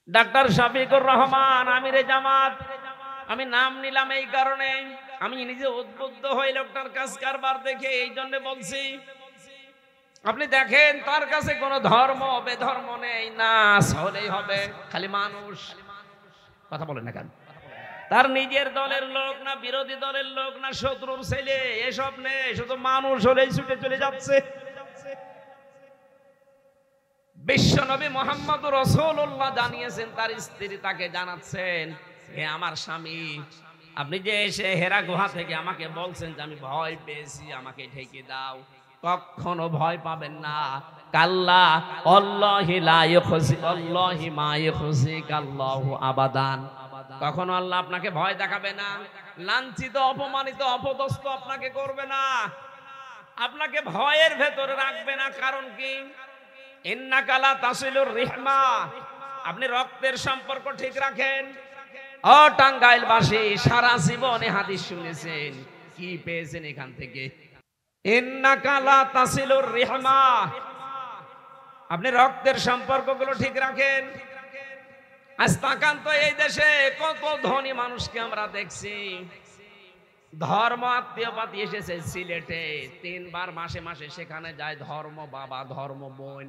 Doctor Shafiqur Rahman আমিরে জামাত, আমি নাম নিলাম এই কারণে আমি নিজে উদ্বুদ্ধ হই লোকটার কাজ কারবার দেখে, এই জন্য বলছি। আপনি দেখেন তার কাছে কোনো ধর্ম বেধর্ম নেই, না হলেই হবে, খালি মানুষ। কথা বলেন না কেন? তার নিজের দলের লোক না, বিরোধী দলের লোক না, শত্রুর ছেলে, এসব নেই, শুধু মানুষ হলেই ছুটে চলে যাচ্ছে। বিশ্বনবী মুহাম্মদুর রাসূলুল্লাহ জানিয়েছেন, তার স্ত্রী তাকে জানাচ্ছেন, হে আমার স্বামী, আপনি যে এসে হেরা গুহা থেকে আমাকে বলছেন যে আমি ভয় পেয়েছি, আমাকে ঢেকে দাও, কখনো ভয় পাবেন না। কাল্লা আল্লাহি লা ইউখজি আল্লাহি মা ইউখজিকাল্লাহু আবাদান। কখনো আল্লাহ আপনাকে ভয় দেখাবে না, লাঞ্ছিত অপমানিত অপদস্থ আপনাকে করবে না, আপনাকে ভয়ের ভেতরে রাখবে না। কারণ কি? ইন্নাকা লা তাসিলুর রিহমা, আপনি রক্তের সম্পর্ক ঠিক রাখেন। ও টাঙ্গাইলবাসী, সারা জীবনে হাদিস শুনেছেন, কি পেয়েছেন এখান থেকে? ইন্নাকা লা তাসিলুর রিহমা, আপনি রক্তের সম্পর্কগুলো ঠিক রাখেন। আজ তাকান তো, এই দেশে কত ধনী মানুষকে আমরা দেখছি, ধর্ম আত্মীয়পাতি এসেছে সিলেটে, 3 বার মাসে মাসে সেখানে যায় ধর্ম বাবা ধর্ম বোন,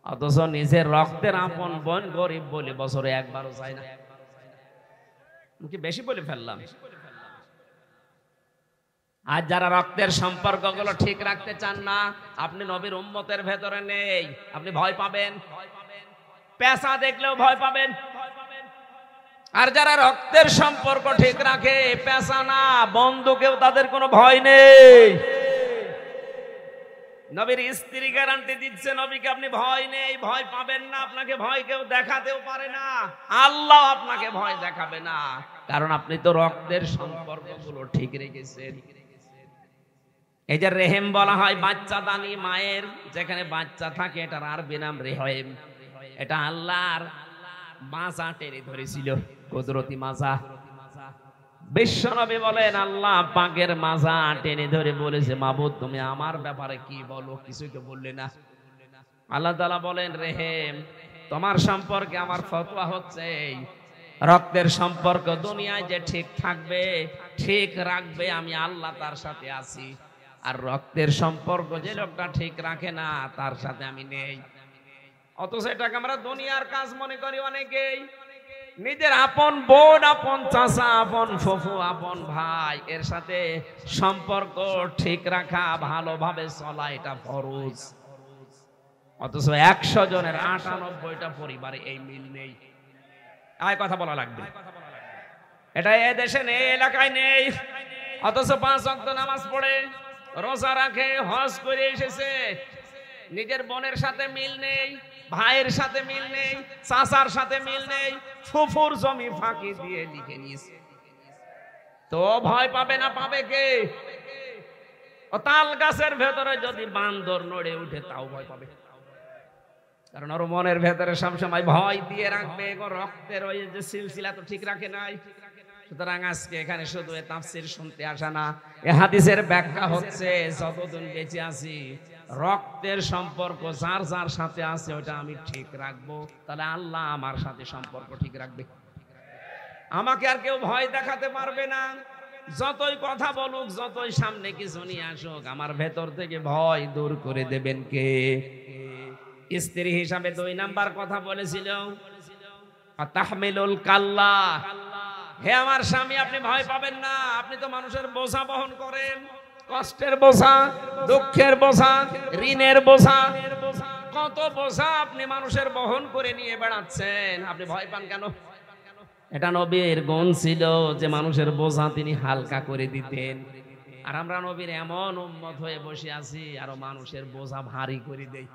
অথচ নিজের রক্তের আপন বোন গরিব বলে বছরে একবারও যায় না। কি বেশি বলে ফেললাম? আর যারা রক্তের সম্পর্কগুলো ঠিক রাখতে চান না, আপনি নবীর উম্মতের ভেতরে নেই, আপনি ভয় পাবেন, পেশা দেখলেও ভয় পাবেন। আর যারা রক্তের সম্পর্ক ঠিক রাখে, পেশা না বন্ধুকেও তাদের কোনো ভয় নেই। নবীর স্ত্রী গ্যারান্টি দিচ্ছে, নবীকে আপনি ভয় নেই, ভয় পাবেন না, আপনাকে ভয় কেউ দেখাতেও পারে না, আল্লাহ আপনাকে ভয় দেখাবে না, কারণ আপনি তো রক্তের সম্পর্কগুলো ঠিক রেখেছেন। এই যে রেহেম বলা হয় বাচ্চা দানি মায়ের, যেখানে বাচ্চা থাকে এটার আরবি নাম রেহেম। এটা আল্লাহর মাজা টেনে ধরেছিল, কুদরতি মাজা। বিশ্বনবী বলেন, আল্লাহ পাকের মাজা টেনে ধরে বলেছে, মাবুদ তুমি আমার ব্যাপারে কি বলো, কিছুই তো বললে না। আল্লাহ তাআলা বলেন, রেহেম তোমার সম্পর্কে আমার ফতোয়া হচ্ছে, রক্তের সম্পর্ক দুনিয়ায় যে ঠিক থাকবে, ঠিক রাখবে, আমি আল্লাহ তার সাথে আছি। আর রক্তের সম্পর্ক যে লোকটা ঠিক রাখে না, তার সাথে আমি নেই। অথচ এটাকে আমরা দুনিয়ার কাজ মনে করি অনেকেই। নিজের আপন বোন, আপন চাচা, আপন ফুফু, আপন ভাই, এর সাথে সম্পর্ক ঠিক রাখা, ভালোভাবে চলা, এটা ফরজ। অথচ 100 জনের 98টা পরিবারে এই মিল নেই। আর কথা বলা লাগবে, এটা এই দেশে নেই, এলাকায় নেই। অথচ 5 ওয়াক্ত নামাজ পড়ে, রোজা রাখে, হজ করে এসেছে, নিজের বোনের সাথে মিল নেই, ভাইয়ের সাথে মিল নেই, চাচার সাথে মিল নেই, ফুফুর জমি ফাঁকি দিয়ে লিখে নিয়েছে। তো ভয় পাবে না, পাবে কে? ও তাল গাছের ভেতরে যদি বান্দর নড়ে উঠে, তাও ভয় পাবে, কারণ ওর মনের ভেতরে সবসময় ভয় দিয়ে রাখবে। রক্তের ওই যে সিলসিলা তো ঠিক রাখে নাই। সুতরাং আজকে এখানে শুধু এ তাফসীর শুনতে আসা না, এ হাদিসের ব্যাখ্যা হচ্ছে, যতদিন বেঁচে আছি রক্তের সম্পর্ক যার যার সাথে আছে ওটা আমি ঠিক রাখবো, তাহলে আল্লাহ আমার সাথে সম্পর্ক ঠিক রাখবে। আমাকে আর কেউ ভয় দেখাতে পারবে না। যতই কথা বলুক, যতই সামনে কিছু নিয়ে আসুক, আমার ভেতর থেকে ভয় দূর করে দেবেন কে? স্ত্রী হিসাবে 2 নাম্বার কথা বলেছিল, তাহমিলুল কাল্লা, হে আমার স্বামী আপনি ভয় পাবেন না, আপনি তো মানুষের বোঝা বহন করেন, কষ্টের বোঝা, দুঃখের বোঝা, ঋণের বোঝা, কত বোঝা আপনি মানুষের বহন করে নিয়ে বেড়াচ্ছেন, আপনি ভয় পান কেন? এটা নবীর গুণ ছিল যে মানুষের বোঝা তিনি হালকা করে দিতেন। আর আমরা নবীর এমন উম্মত হয়ে বসে আছি, আরো মানুষের বোঝা ভারী করে দেই।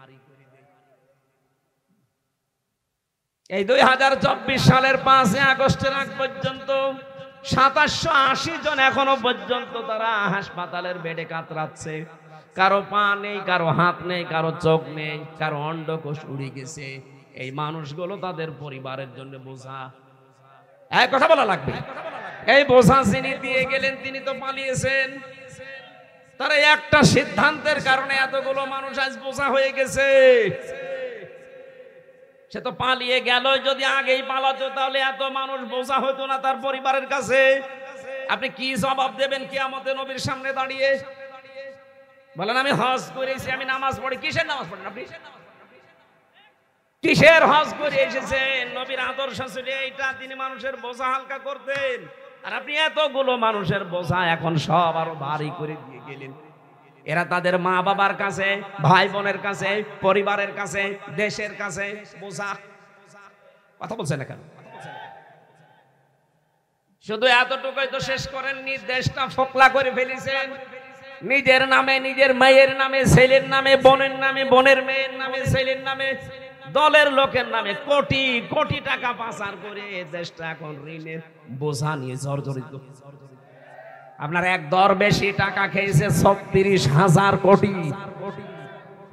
এই 2024 সালের 5 আগস্টের আগ পর্যন্ত 2780 জন এখনো পর্যন্ত তারা হাসপাতালের বেডে কাতরাচ্ছে। কারো পা নেই, কারো হাত নেই, কারো চোখ নেই, কারো অন্ডকোষ উড়ে গেছে। এই মানুষগুলো তাদের পরিবারের জন্য বোঝা। এক কথা বলা লাগবে, এই বোঝা যিনি দিয়ে গেলেন তিনি তো পালিয়েছেন। তারা একটা সিদ্ধান্তের কারণে এতগুলো মানুষ আজ বোঝা হয়ে গেছে। সে তো পালিয়ে গেল, যদি আগেই পালাতো তাহলে এত মানুষ বোঝা হতো না তার পরিবারের কাছে। আপনি কি জবাব দেবেন কিয়ামতে নবীর সামনে দাঁড়িয়ে? বলেন আমি হজ করেছি, আমি নামাজ পড়ি। কিসের নামাজ পড়েন আপনি? কিসের হজ করে এসেছেন? নবীর আদর্শ ছিল এইটা, তিনি মানুষের বোঝা হালকা করতেন। আর আপনি এতগুলো মানুষের বোঝা এখন সব আরো ভারী করে দিয়ে গেলেন। এরা তাদের মা বাবার কাছে, ভাই বোনের কাছে, পরিবারের কাছে, দেশের কাছে বোঝা। কথা বলছেন না কেন? শুধু এতটুকুই তো শেষ করেননি, দেশটা ফোকলা করে ফেলেছেন। নিজের নামে, নিজের মেয়ের নামে, ছেলের নামে, বোনের নামে, বোনের মেয়ের নামে, ছেলের নামে, দলের লোকের নামে কোটি কোটি টাকা পাচার করে দেশটা এখন ঋণের বোঝা নিয়ে জর্জরিত। আপনার এক দরবেশি টাকা খেয়েছে ৩৬,০০০ কোটি,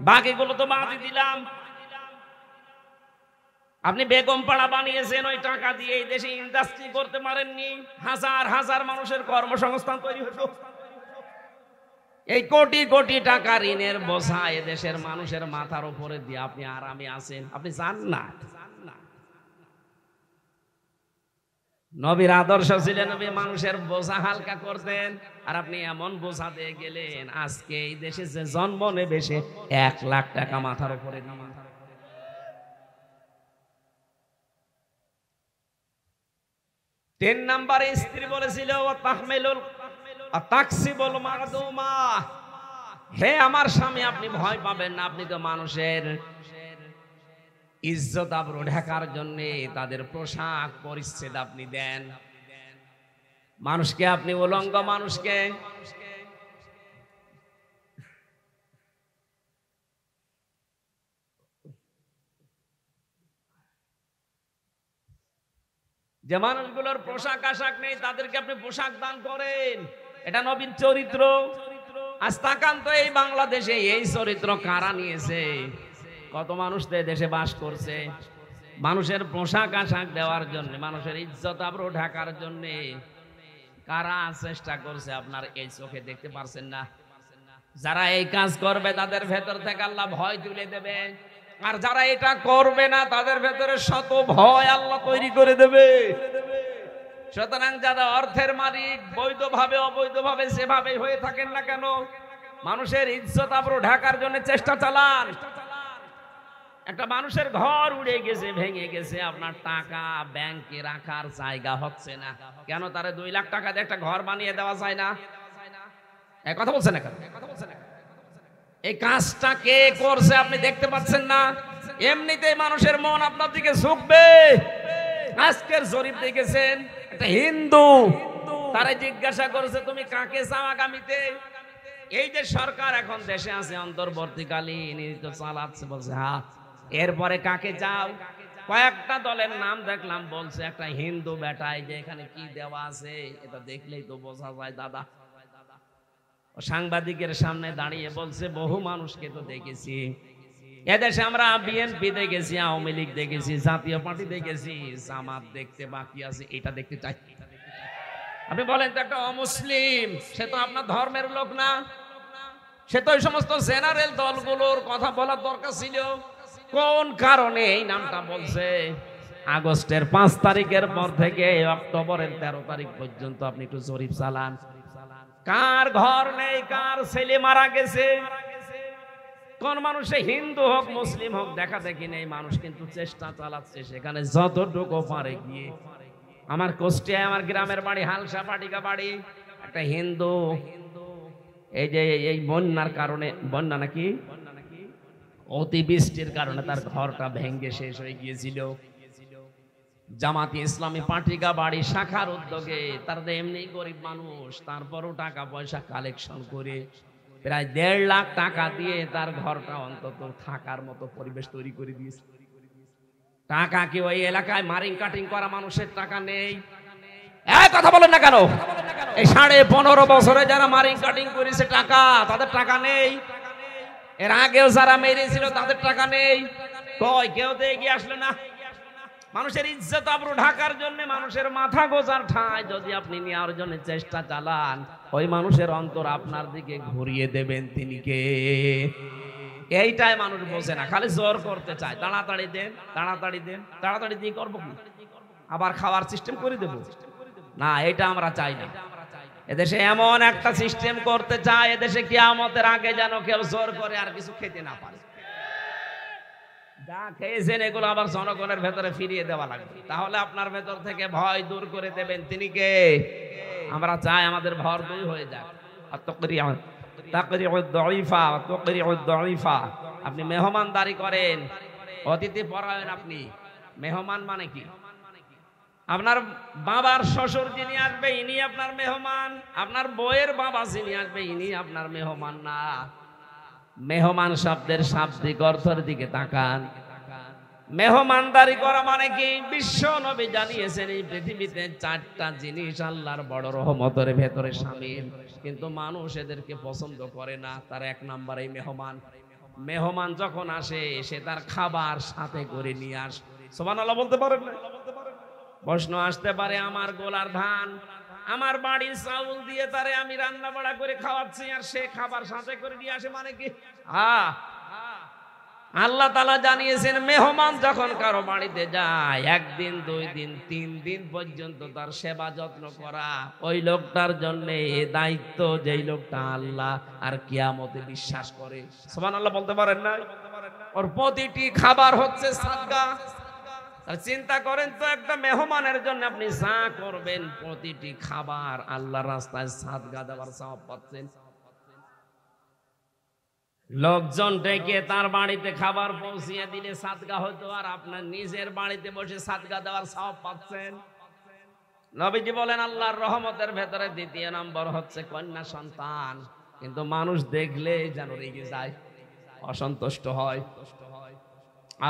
বাকিগুলো তো বাদই দিলাম। আপনি বেগম পাড়া বানিয়েছেন ওই টাকা দিয়ে, এই দেশে ইন্ডাস্ট্রি করতে পারেননি, হাজার হাজার মানুষের কর্মসংস্থান তৈরি হতো। এই কোটি কোটি টাকা ঋণের বোঝা এদেশের মানুষের মাথার উপরে দিয়ে আপনি আরামে আছেন। আপনি জান না, নবীর আদর্শ ছিলেন নবী মানুষের বোঝা হালকা করতেন, আর আপনি এমন বোঝা দিয়ে গেলেন আজকে এই দেশে যে জন্ম নেবে সে ১ লাখ টাকা মাথার উপরে দিয়ে। ৩ নম্বরে স্ত্রী বলেছিল হে আমার স্বামী, আপনি ভয় পাবেন না, আপনি তো মানুষের ইজ্জত আবরু ঢাকার জন্য তাদের পোশাক পরিচ্ছেদ আপনি দেন। মানুষকে আপনি উলঙ্গ মানুষকে যে মানুষগুলোর পোশাক আশাক নেই তাদেরকে আপনি পোশাক দান করেন। এটা নবীর চরিত্র। আজ তাকান তো এই বাংলাদেশে এই চরিত্র কারা নিয়েছে? কত মানুষ তো দেশে বাস করছে মানুষের পোশাক আশাক দেওয়ার জন্য, মানুষের ইজ্জত আবরু ঢাকার জন্য কারা চেষ্টা করছে আপনার এই চোখে দেখতে পারছেন না? যারা এই কাজ করবে তাদের ভেতর থেকে আল্লাহ ভয় তুলে দেবে, আর যারা এটা করবে না তাদের ভেতরে শত ভয় আল্লাহ তৈরি করে দেবে। সুতরাং যারা অর্থের মালিক বৈধভাবে অবৈধভাবে যেভাবে হয়ে থাকেন না কেন, মানুষের ইজ্জত আবরু ঢাকার জন্য চেষ্টা চালান। একটা মানুষের ঘর উড়ে গেছে, ভেঙে গেছে, আপনার টাকা ব্যাংকে রাখার জায়গা হচ্ছে না কেন? তারে ২ লাখ টাকা দিয়ে একটা ঘর বানিয়ে দেওয়া যায় না? এই কথা বলছেন না কেন? এই কাজটা কে করছে আপনি দেখতে পাচ্ছেন না? এমনিতেই মানুষের মন আপনার দিকে ঝুঁকবে। আজকের জরিপ দেখেছেন, একটা হিন্দু তারা জিজ্ঞাসা করেছে তুমি কাকে চাও আগামীতে? এই যে সরকার এখন দেশে আছে অন্তর্বর্তীকালীন তো চালাচ্ছে, বলছে হ্যাঁ। এরপরে কাকে চাও? কয়েকটা দলের নাম দেখলাম, বলছে একটা হিন্দু বেটাই যে এখানে কি দেওয়া আছে এটা দেখলেই তো বোঝা যায় দাদা। সাংবাদিকের সামনে দাঁড়িয়ে বলছে বহু মানুষকে তো দেখেছি এদেশে, আমরা বিএনপি দেখেছি, আওয়ামী লীগ দেখেছি, জাতীয় পার্টি দেখেছি, জামাত দেখতে বাকি আছে, এটা দেখতে চাই। আপনি বলেন তো একটা অমুসলিম সে তো আপনার ধর্মের লোক না, সে তো ওই সমস্ত জেনারেল দলগুলোর কথা বলার দরকার ছিল। কোন কারণে এই নামটা বলছে? আগস্টের ৫ তারিখের পর থেকে অক্টোবরের ১৩ তারিখ পর্যন্ত আপনি একটু জরিপ চালান, কার ঘর নেই, কার ছেলে মারা গেছে, কোন মানুষে হিন্দু হোক মুসলিম হোক দেখা দেখি নেই, মানুষ কিন্তু চেষ্টা চালাচ্ছে সেখানে যতটুকু পারে গিয়ে। আমার কুষ্টিয়ায় আমার গ্রামের বাড়ি হালসা পাটিকা বাড়ি, একটা হিন্দু এই যে এই বন্যার কারণে, বন্যা নাকি অতিবৃষ্টির কারণে তার ঘরটা ভেঙে শেষ হয়ে গিয়েছিল। জামাতি ইসলামী পাটিকা বাড়ি শাখার উদ্যোগে, তার এমনি গরিব মানুষ, তারপরও টাকা পয়সা কালেকশন করে প্রায় ১.৫ লাখ টাকা দিয়ে তার ঘরটা অন্তত থাকার মতো পরিবেশ তৈরি করে দিয়েছে। টাকা কি ওই এলাকায় মারিং কাটিং করা মানুষের টাকা নেই? কথা বলেন না কেন? এই ১৫.৫ বছরে যারা মারিং কাটিং করেছে টাকা, তাদের টাকা নেই? এর আগেও যারা মেরেছিল তাদের টাকা নেই? কই কেউ তো এগিয়ে আসলো না। মানুষের ইজ্জত আবরু ঢাকার জন্য, মানুষের মাথা গোজার ঠাঁই যদি আপনি নেওয়ার জন্য চেষ্টা চালান, ওই মানুষের অন্তর আপনার দিকে ঘুরিয়ে দেবেন তিনি কে? এইটাই মানুষ বোঝে না, খালি জোর করতে চায়, তাড়াতাড়ি দেন, তাড়াতাড়ি দেন, তাড়াতাড়ি দিয়ে করবো কি, আবার খাওয়ার সিস্টেম করে দেবো না, এটা আমরা চাই না। এদেশে এমন একটা সিস্টেম করতে চায়, এদেশে কিয়ামতের আগে যেন কেউ জোর করে আর কিছু খেতে না পারে। যা খেয়েছেন এগুলো আবার জনগণের ভেতরে ফিরিয়ে দেওয়া লাগবে, তাহলে আপনার ভেতর থেকে ভয় দূর করে দেবেন তিনি কে? আমরা চাই আমাদের ভর দুই হয়ে যাক। আপনি মেহমানদারি করেন, অতিথি পরায়ণ, আপনি মেহমান মানে কি? আপনার বাবার শ্বশুর যিনি আসবে ইনি আপনার মেহমান, আপনার বউয়ের বাবা যিনি আসবে ইনি আপনার মেহমান না। মেহমান শব্দের শাব্দিক অর্থের দিকে তাকান। মেহমানদারি করা মানে কি? বিশ্ব নবী জানিয়েছেন এই পৃথিবীতে 4টা জিনিস আল্লাহর বড় রহমতের ভেতরে শামিল, কিন্তু মানুষ এদেরকে পছন্দ করে না। তার 1 নম্বরে মেহমান। মেহমান যখন আসে সে তার খাবার সাথে করে নিয়ে আসে। সুবহানাল্লাহ বলতে পারেন না? প্রশ্ন আসতে পারে, আমার গোলার ধান, আমার বাড়ির চাউল দিয়ে তারে আমি রান্না বাড়া করে খাওয়াচ্ছি আর সে খাবার সাথে করে নিয়ে আসে মানে কি? আল্লাহ তাআলা জানিয়েছেন মেহমান যখন কারো বাড়িতে যায় 1 দিন 2 দিন 3 দিন পর্যন্ত তার সেবা যত্ন করা, ওই লোকটার জন্য এই দায়িত্ব যেই লোকটা আল্লাহ আর কিয়ামতে বিশ্বাস করে। সুবহানাল্লাহ বলতে পারেন না? ওর প্রতিটি খাবার হচ্ছে সাদকা। আর চিন্তা করেন তো, একটা মেহমানের জন্য আপনি যা করবেন প্রতিটি খাবার আল্লাহর রাস্তায় সাদকা দেওয়ার সওয়াব পাচ্ছেন। লোকজন ডেকে তার বাড়িতে খাবার পৌঁছিয়ে দিলে সাদকা হতো, আর আপনার নিজের বাড়িতে বসে সাদকা দেওয়ার সওয়াব পাচ্ছেন। নবীজি বলেন আল্লাহর রহমতের ভেতরে 2য় নম্বর হচ্ছে কন্যা সন্তান, কিন্তু মানুষ দেখলে যেন রেগে যায়, অসন্তুষ্ট হয়।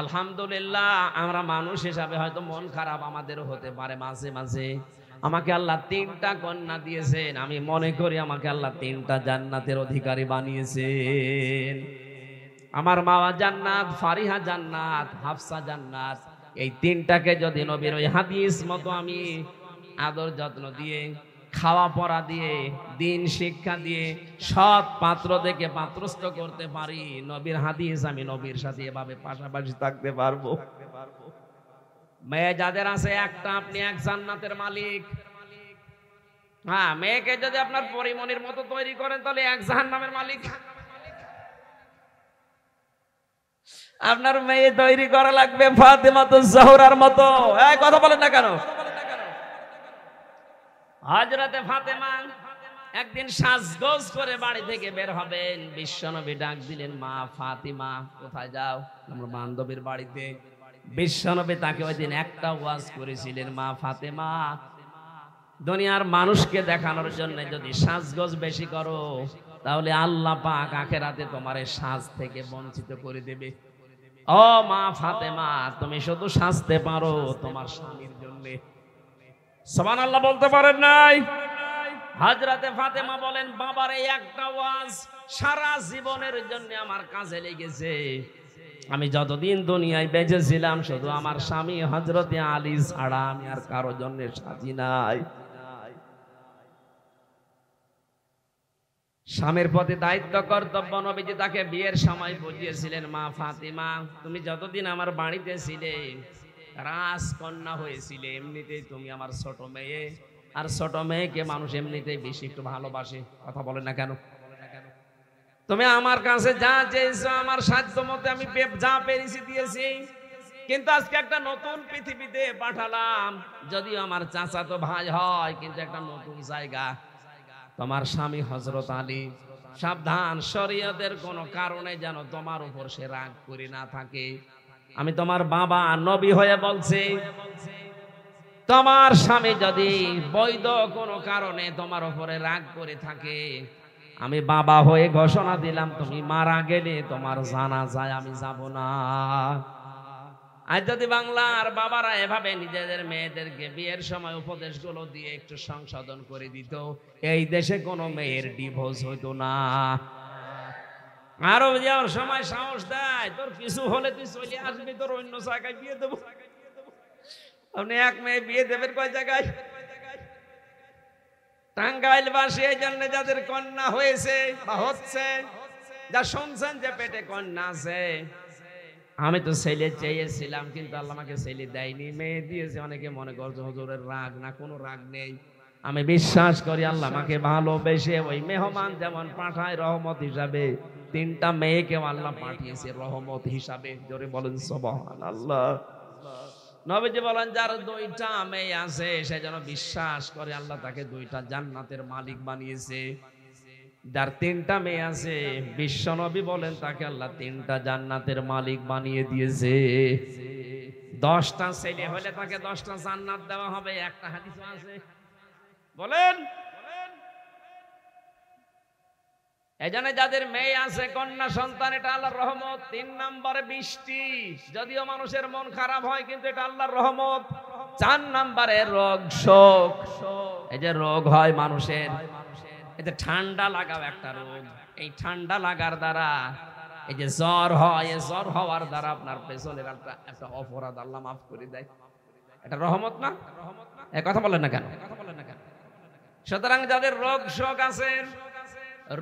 আলহামদুলিল্লাহ আমরা মানুষ হিসাবে হয়তো মন খারাপ আমাদেরও হতে পারে মাঝে মাঝে। আমাকে আল্লাহ 3টা কন্যা দিয়েছেন, আমি মনে করি আমাকে আল্লাহ 3টা জান্নাতের অধিকারী বানিয়েছেন। আমার মা জান্নাত, ফারিহা জান্নাত, হাফসা জান্নাত। এই 3টাকে যদি নবীর ওই হাদিস মতো আমি আদর যত্ন দিয়ে, খাওয়া পড়া দিয়ে, দিন শিক্ষা দিয়ে, সৎ পাত্র দেখে পাত্রস্থ করতে পারি, নবীর হাদিস আমি নবীর সাথে এভাবে পাশাপাশি থাকতে পারবো। মেয়ে যাদের আছে একটা, আপনি 1 জান্নাতের মালিক। হ্যাঁ, মেয়েকে যদি আপনার পরিমণির মতো তৈরি করেন তাহলে 1 জাহান্নামের মালিক। আপনার মেয়ে তৈরি করা লাগবে ফাতেমাতুজ জাহরার মতো। এই কথা বলেন না কেন? হযরতে ফাতেমা একদিন সাজগোজ করে বাড়ি থেকে বের হবেন, বিশ্বনবী ডাক দিলেন, মা ফাতিমা কোথায় যাও? আমার বান্ধবীর বাড়িতে। বিশ্বনবী তাকে ওই দিন একটা ওয়াজ করেছিলেন, মা ফাতেমা, দুনিয়ার মানুষকে দেখানোর জন্য যদি সাজগোজ বেশি করো তাহলে আল্লাহ পাক আখিরাতে তোমার সাজ থেকে বঞ্চিত করে দেবে। ও মা ফাতেমা, তুমি শুধু সাজতে পারো তোমার স্বামীর জন্য। সুবহানাল্লাহ বলতে পারেন নাই? হযরতে ফাতেমা বলেন, বাবার এই একটা ওয়াজ সারা জীবনের জন্য আমার কাজে লেগেছে। আমি যতদিন দুনিয়ায় বেঁচে ছিলাম শুধু আমার স্বামী হযরতে আলী ছাড়া আমি আর কারো জন্য সাজি নাই। স্বামীর প্রতি দায়িত্ব কর্তব্য নবীজি তাকে বিয়ের সময় বুঝিয়েছিলেন, মা ফাতিমা, তুমি যতদিন আমার বাড়িতে ছিলে রাজকন্যা হয়েছিলে, এমনিতেই তুমি আমার ছোট মেয়ে, আর ছোট মেয়েকে মানুষ এমনিতেই বেশি একটু ভালোবাসে। কথা বলে না কেন? তুমি আমার কাছে যা চেয়েছো আমার সাধ্য মতে আমি যা পেরেছি দিয়েছি, কিন্তু আজকে একটা নতুন পৃথিবীতে পাঠালাম। যদিও আমার চাচাতো ভাই হয়, কিন্তু একটা নতুন জায়গা। তোমার স্বামী হযরত আলী, সাবধান, শরীয়তের কোন কারণে যেন তোমার উপর সে রাগ করে না থাকে। আমি তোমার বাবা নবী হয়ে বলছি, তোমার স্বামী যদি বৈধ কোনো কারণে তোমার উপরে রাগ করে থাকে, আমি বাবা হয়ে ঘোষণা দিলাম, তুমি মারা গেলে তোমার জানাজায় আমি যাব না। আজ যদি বাংলার বাবারা এভাবে নিজেদের মেয়েদেরকে বিয়ের সময় উপদেশগুলো দিয়ে একটু সংশোধন করে দিত, এই দেশে কোনো মেয়ের ডিভোর্স হইতো না। আরো যাওয়ার সময় সাহস দেয়, তোর কিছু হলে তুই চলে আসবি, তোর অন্য জায়গায় বিয়ে দেবো। আপনি এক মেয়ে বিয়ে দেবেন কয় জায়গায়? টাঙ্গাইল বাসী এই জন্য যাদের কন্যা হয়েছে বা হচ্ছে, যা শুনছেন যে পেটে কন্যা আছে, আমি তো ছেলে চেয়েছিলাম কিন্তু আল্লাহ আমাকে ছেলে দেয়নি, মেয়ে দিয়েছে। অনেকে মনে করছে হুজুরের রাগ, না কোনো রাগ নেই। আমি বিশ্বাস করি আল্লাহ আমাকে ভালোবেসে ওই মেহমান যেমন পাঠায় রহমত হিসাবে, 3টা মেয়েকেও আল্লাহ পাঠিয়েছে রহমত হিসাবে। জোরে বলেন সুবহানাল্লাহ। নবীজি বলেন যার 2টা মেয়ে আছে সে যেন বিশ্বাস করে আল্লাহ তাকে 2টা জান্নাতের মালিক বানিয়েছে। যার 3টা মেয়ে আছে বিশ্ব নবী বলেন তাকে আল্লাহ 3টা জান্নাতের মালিক বানিয়ে দিয়েছে। 10টা ছেলে হলে তাকে 10টা জান্নাত দেওয়া হবে, একটা হাদিস আছে। বলেন এজন্য যাদের মেয়ে আছে কন্যা সন্তান, এটা আল্লাহর রহমত। 3 নম্বরে বৃষ্টি, যদিও মানুষের মন খারাপ হয় কিন্তু এটা আল্লাহর রহমত। 4 নম্বরে রোগ শোক, এই যে রোগ হয় মানুষের, এই যে ঠান্ডা লাগাও একটা রোগ, এই ঠান্ডা লাগার দ্বারা এই যে জ্বর হয়, এই জ্বর হওয়ার দ্বারা আপনার পেছনের একটা অপরাধ আল্লাহ মাফ করে দেয়। এটা রহমত না? এই কথা বলেন না কেন? সুতরাং যাদের রোগ শোক আছে,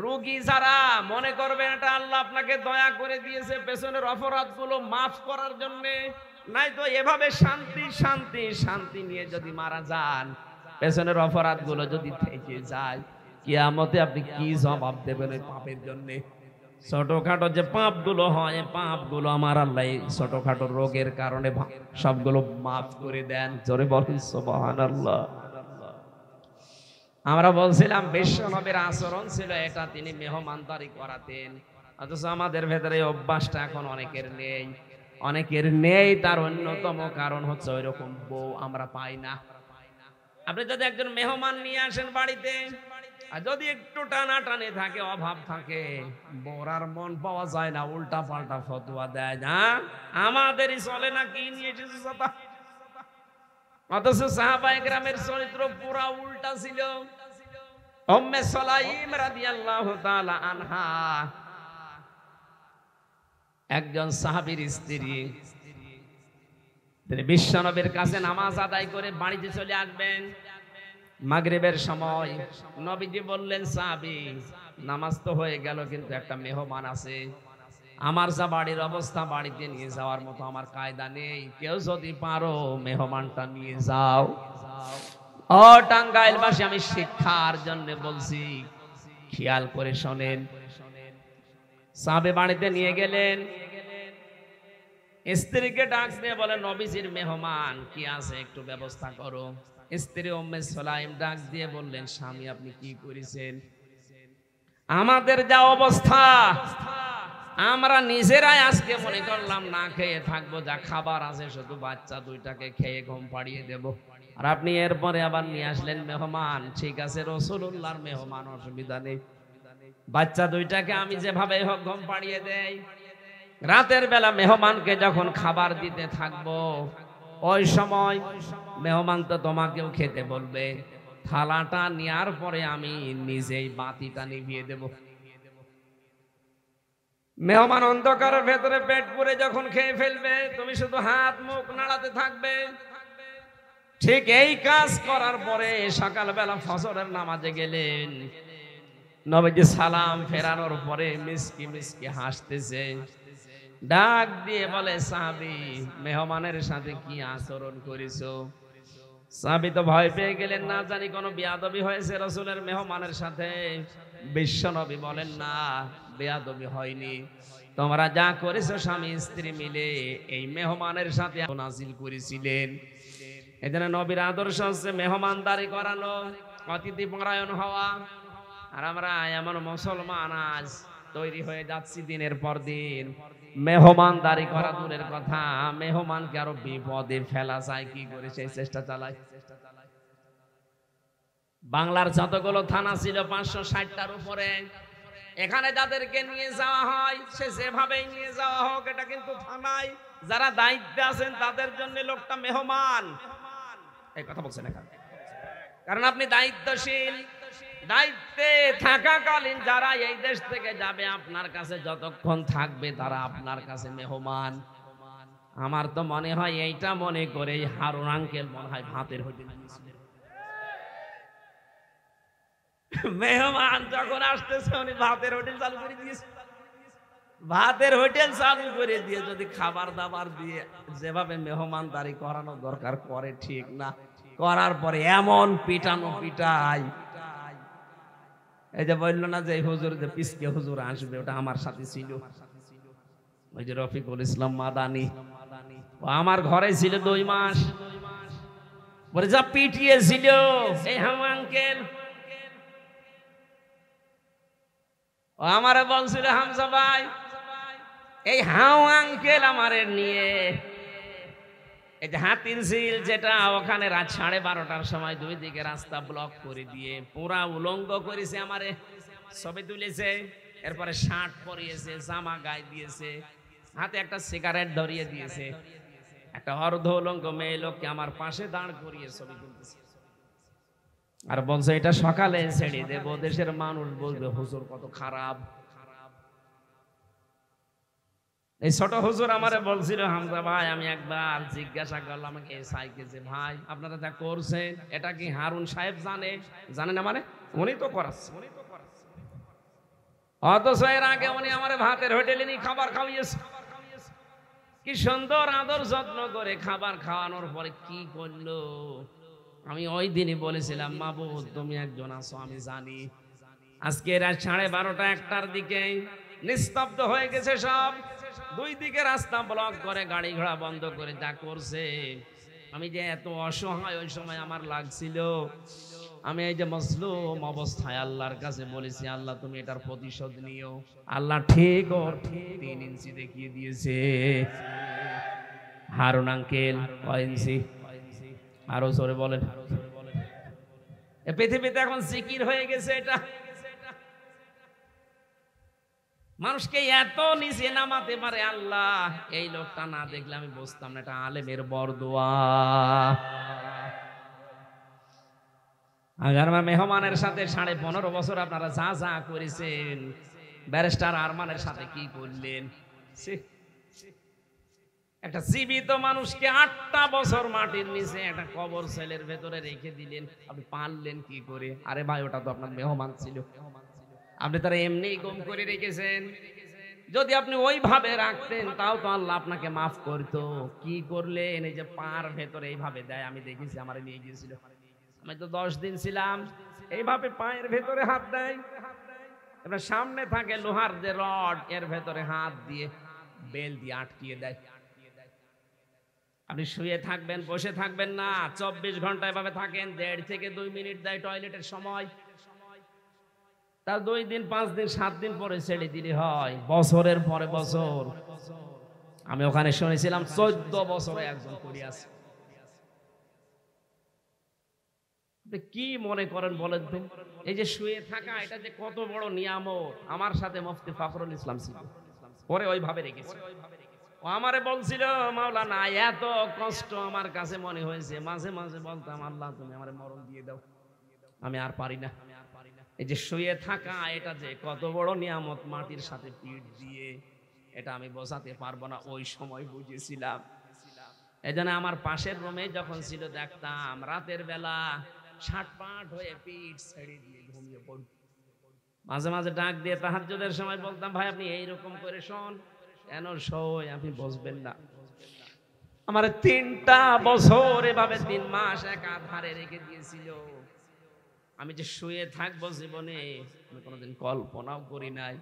রোগী যারা, মনে করবেন এটা আল্লাহ আপনাকে দয়া করে দিয়েছে পেছনের অপরাধগুলো মাফ করার জন্য। নাই তো এভাবে শান্তি শান্তি শান্তি নিয়ে যদি মারা যান, পেছনের অপরাধগুলো যদি থেকে যায়, কিয়ামতে আপনি কি জবাব দেবেন ওই পাপের জন্য? ছোটখাটো যে পাপগুলো হয়, পাপগুলো আমার আল্লাহ ছোটখাটো রোগের কারণে সবগুলো মাফ করে দেন। জোরে বলেন সুবহানাল্লাহ। আমরা বলছিলাম বিশ্ব নবীর আচরণ ছিল এটা, তিনি মেহমানদারি করাতেন। অথচ আমাদের ভেতরে অভ্যাসটা এখন অনেকের নেই, অনেকের নেই। তার অন্যতম কারণ হচ্ছে ওই রকম বউ আমরা পাই না। আপনি যদি একজন মেহমান নিয়ে আসেন বাড়িতে, আর যদি একটু টানাটানি থাকে, অভাব থাকে, বউরার মন পাওয়া যায় না, উল্টা পাল্টা ফতোয়া দেয়, না আমাদেরই চলে না, কি নিয়ে এসেছে কথা। অথচ সাহাবায়ে কেরামের চরিত্র পুরা উল্টা ছিল। উম্মে সুলাইম রাদিয়াল্লাহু তাআলা আনহা একজন সাহাবীর স্ত্রী, তিনি বিশ্বনবীর কাছে নামাজ আদায় করে বাড়িতে চলে আসবেন। মাগরিবের সময় নবীজি বললেন, সাহাবী নামাজ তো হয়ে গেল কিন্তু একটা মেহমান আছে, আমার যা বাড়ির অবস্থা বাড়িতে নিয়ে যাওয়ার মতো আমার কায়দা নেই, কেউ যদি পারো মেহমানটা নিয়ে যাও। ও টাঙ্গাইলবাসী, আমি শিক্ষার জন্য বলছি, খেয়াল করে শোনেন। সাহাবী বাড়িতে নিয়ে গেলেন, স্ত্রীকে ডাক দিয়ে বলে নবীজির মেহমান কি আছে একটু ব্যবস্থা করো। স্ত্রী উম্মে সুলাইম ডাক দিয়ে বললেন, স্বামী আপনি কি করেছেন? আমাদের যা অবস্থা, আমরা নিজেরাই আজকে মনে করলাম না খেয়ে থাকবো, যা খাবার আছে শুধু বাচ্চা 2টাকে খেয়ে ঘুম পাড়িয়ে দেব, আর আপনি এরপরে আবার নিয়ে আসলেন মেহমান। ঠিক আছে, রাসূলুল্লাহর মেহমান, অসুবিধা নেই, বাচ্চা 2টাকে আমি যেভাবে হোক ঘুম পাড়িয়ে দেই। রাতের বেলা মেহমানকে যখন খাবার দিতে থাকবো, ওই সময় মেহমান তো তোমাকেও খেতে বলবে, থালাটা নেওয়ার পরে আমি নিজেই বাতিটা নিভিয়ে দেব। মেহমান অন্ধকারের ভেতরে পেট পুরে যখন খেয়ে ফেলবে, তুমি শুধু হাত মুখ নাড়াতে থাকবে। ঠিক এই কাজ করার পরে সকালবেলা ফজরের নামাজে গেলেন, নবীজি সালাম ফেরানোর পরে মিসকি মিসকি হাসতেছে, ডাক দিয়ে বলে, সাহাবী মেহমানের সাথে কি আচরণ করেছো? সাহাবী তো ভয় পেয়ে গেলেন, না জানি কোনো বেয়াদবি হয়েছে রাসূলের মেহমানের সাথে। বিশ্ব নবী বলেন, না বেয়াদবি হয়নি, তোমরা যা করেছো স্বামী স্ত্রী মিলে এই মেহমানের সাথে নাজিল করেছিলেন। এজন্য নবীর আদর্শ হচ্ছে মেহমানদারি করানো, অতিথি পরায়ণ হওয়া। আর আমরা এমন মুসলমান আজ তৈরি হয়ে যাচ্ছি দিনের পর দিন, মেহমানদারি করা দূরের কথা, মেহমানকে আরো বিপদে ফেলা যায় কি করে সেই চেষ্টা চালায়। বাংলার যতগুলো থানা ছিল 560টার উপরে, এখানে যাদেরকে নিয়ে যাওয়া হয় সে যেভাবেই নিয়ে যাওয়া হোক, এটা কিন্তু থানায় যারা দায়িত্বে আছেন তাদের জন্য লোকটা মেহমান। এই কথা বলছেন এখানে, কারণ আপনি দায়িত্বশীল। দায়িত্বে থাকাকালীন যারা এই দেশ থেকে যাবে আপনার কাছে যতক্ষণ থাকবে তারা আপনার কাছে মেহমান। আমার তো মনে হয় এইটা মনে করে হারুন আঙ্কেল মনে হয় ভাতের হোটেল নিয়েছিলেন। মেহমান যখন আসতেছে উনি ভাতের হোটেল চালু করে দিয়েছে। ভাতের হোটেল চালু করে দিয়ে যদি খাবার দাবার দিয়ে যেভাবে মেহমানদারি করানো দরকার করে, ঠিক না, করার পরে এমন পিটানো পিটাই। এই যে বললো না যে হুজুর, যে পিসকে হুজুর আসবে, ওটা আমার সাথে ছিল, ওই যে রফিকুল ইসলাম মাদানি, ও আমার ঘরে ছিল 2 মাস, বলে যা পিটিয়েছিল এই আঙ্কেল। ও আমারে বলছিল, হামজা ভাই এই আঙ্কেল আমারে নিয়ে এই যে হাতির ঝিল, যেটা ওখানে রাত 12:30টার সময় 2 দিকে রাস্তা ব্লক করে দিয়ে পুরা উলঙ্গ করেছে, আমারে ছবি তুলেছে, এরপরে শার্ট পরিয়েছে, জামা গায়ে দিয়েছে, হাতে একটা সিগারেট ধরিয়ে দিয়েছে, একটা অর্ধ উলঙ্গ মেয়ে লোককে আমার পাশে দাঁড় করিয়ে ছবি তুলতেছে, আর বলছে এটা সকালে ছেড়ে দেব, দেশের মানুষ বলবে হুজুর কত খারাপ। এই ছোট হুজুর আমারে বলছিল, হামজা ভাই আমি একবার জিজ্ঞাসা করলাম আমাকে সাইকেছে, ভাই আপনারা যা করছেন এটা কি হারুন সাহেব জানে না? মানে উনি তো করাচ্ছে, অথচ এর আগে উনি আমার ভাতের হোটেলে নিয়ে খাবার খাওয়িয়েছে, কি সুন্দর আদর যত্ন করে খাবার খাওয়ানোর পরে কি করলো। আমি ওই দিনই বলেছিলাম, মাবুদ তুমি একজন আছো আমি জানি। আজকে রাত 12:30 1টার দিকে নিস্তব্ধ হয়ে গেছে সব, 2 দিকে রাস্তা ব্লক করে, গাড়ি ঘোড়া বন্ধ করে যা করছে। আমি যে এত অসহায় ওই সময় আমার লাগছিল, আমি এই যে মজলুম অবস্থায় আল্লাহর কাছে বলেছি, আল্লাহ তুমি এটার প্রতিশোধ নিও। আল্লাহ ঠিক 3 ইঞ্চি দেখিয়ে দিয়েছে। হারুন আঙ্কেল 6 ইঞ্চি, আরো জোরে বলেন। পৃথিবীতে এখন জিকির হয়ে গেছে এটা, মানুষকে এত নিচে নামাতে পারে আল্লাহ। এই লোকটা না দেখলে আমি বুঝতাম না এটা আলেমের বরদোয়া। আগার মেহমানের সাথে 15.5 বছর আপনারা যা যা করেছেন, ব্যারিস্টার আরমানের সাথে কি করলেন? একটা জীবিত মানুষকে 8টা বছর মাটির নিচে একটা কবর সেলের ভেতরে রেখে দিলেন, আপনি পারলেন কি করে? আরে ভাই ওটা তো আপনার মেহমান ছিল, আপনি তারা এমনি গুম করে রেখেছেন। যদি আপনি ওইভাবে রাখতেন তাও তো আল্লাহ আপনাকে মাফ করতো। কি করলেন? এই যে পার ভেতরে এইভাবে দেয়, আমি দেখেছি, আমার নিয়ে গিয়েছিল, আমি তো 10 দিন ছিলাম, এইভাবে পায়ের ভেতরে হাত দেয়, এবার সামনে থাকে লোহার যে রড, এর ভেতরে হাত দিয়ে বেল দিয়ে আটকিয়ে দেয়। আপনি শুয়ে থাকবেন, বসে থাকবেন না, 24 ঘন্টা এভাবে থাকেন। 1.5 থেকে 2 মিনিট দেয় টয়লেটের সময়, তা 2 দিন 5 দিন 7 দিন পরে ছেড়ে দিলে হয়, বছরের পরে বছর। আমি ওখানে শুনেছিলাম 14 বছরে একজন করি আছে। কি মনে করেন বলেন তো, এই যে শুয়ে থাকা এটা যে কত বড় নিয়ামত। আমার সাথে মুফতি ফখরুল ইসলাম ছিল, পরে ওইভাবে রেখেছে। ও আমারে বলছিল, মাওলানা এত কষ্ট আমার কাছে মনে হয়েছে, মাঝে মাঝে বলতাম আল্লাহ তুমি আমারে মরণ দিয়ে দাও, আমি আর পারি না। এই যে শুয়ে থাকা এটা যে কত বড় নিয়ামত, মাটির সাথে পিঠ দিয়ে, এটা আমি বোঝাতে পারবো না, ওই সময় বুঝেছিলাম। এই জন্য আমার পাশের রুমে যখন ছিল দেখতাম রাতের বেলা ছাটপাট হয়ে পিঠ ছেড়ে দিয়ে ঘুমিয়ে পড়ত। মাঝে মাঝে ডাক দিয়ে তাহাজ্জুদের সময় বলতাম, ভাই আপনি এইরকম করে শোন, কেন শোয় আপনি বুঝবেন না। আমার 3টা বছর এভাবে 3 মাস এক আধারে রেখে দিয়েছিল। আমি যে শুয়ে থাকবো জীবনে আমি কোনোদিন কল্পনাও করি নাই,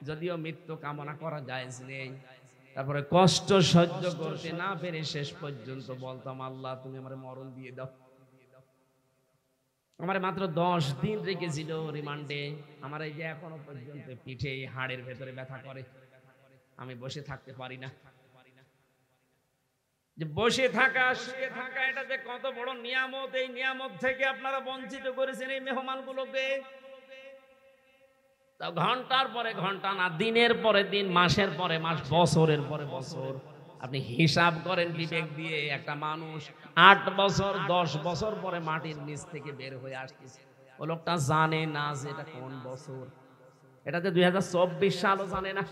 যদিও মৃত্যু কামনা করা জায়েজ নেই। তারপরে কষ্ট সহ্য করতে না পেরে শেষ পর্যন্ত বলতাম আল্লাহ তুমি আমার মরণ দিয়ে দাও। আমার মাত্র 10 দিন রেখেছিল রিমান্ডে। আমার এই যে এখনো পর্যন্ত পিঠে হাড়ের ভেতরে ব্যথা করে, আমি বসে থাকতে পারি না। যে বসে থাকা শুয়ে থাকা এটা যে কত বড় নিয়ামত, এই নিয়ামত থেকে আপনারা বঞ্চিত করেছেন এই মেহমানগুলোকে। তা ঘন্টার পরে ঘন্টা না, দিনের পরে দিন, মাসের পরে মাস, বছরের পরে বছর। আপনি হিসাব করেন বিবেক দিয়ে, একটা মানুষ 8 বছর 10 বছর পরে মাটির নিচ থেকে বের হয়ে আসতেছে, ও লোকটা জানে না যে এটা কোন বছর, এটা যে 2024 সালও জানে না,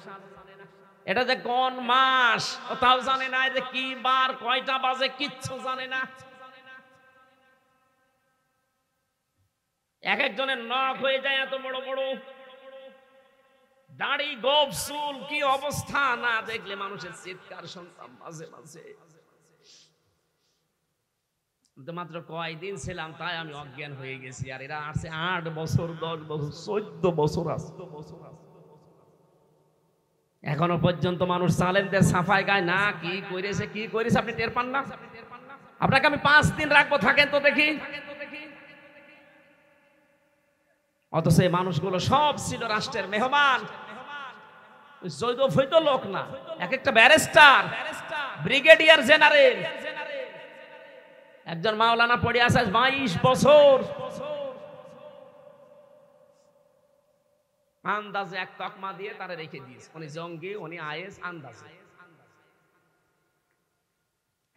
এটা যে কোন মাস ও তাও জানে না, যে কি বার কয়টা বাজে কিচ্ছু জানে না। এক একজনের নখ হয়ে যায় এত বড় বড়, দাড়ি গোঁফ চুল কি অবস্থা, না দেখলে মানুষের চিৎকার শুনতাম মাঝে মাঝে। মাত্র কয়দিন ছিলাম তাই আমি অজ্ঞান হয়ে গেছি, আর এরা আসছে 8 বছর 10 বছর 14 বছর আছে। এখনো পর্যন্ত মানুষ সালেমদের সাফাই গায় না। কি করেছে আপনি টের পান না? আপনাকে আমি 5 দিন রাখবো, থাকেন তো দেখি। অথচ এই মানুষগুলো সব ছিল রাষ্ট্রের মেহমান। জৈদফৈত লোক না, এক একটা ব্যারিস্টার, ব্রিগেডিয়ার জেনারেল, একজন মাওলানা পড়ে আছে 22 বছর। আন্দাজে এক তকমা দিয়ে তারা রেখে দিয়েছে, উনি জঙ্গি, উনি আইএস, আন্দাজে।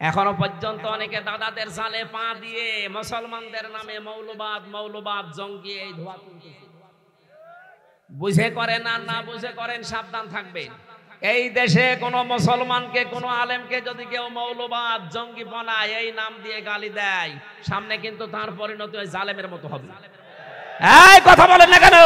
এখনো পর্যন্ত অনেকে দাদাদের জালে পা দিয়ে মুসলমানদের নামে মৌলবাদ জঙ্গি এই ধোয়া তুলতেছে। বুঝে করেন আর না বুঝে করেন, সাবধান থাকবেন। এই দেশে কোন মুসলমানকে, কোন আলেমকে যদি কেউ মৌলবাদ জঙ্গি বানায়, এই নাম দিয়ে গালি দেয়, সামনে কিন্তু তার পরিণতি ওই জালেমের মতো হবে। এই কথা বলেন না কেন?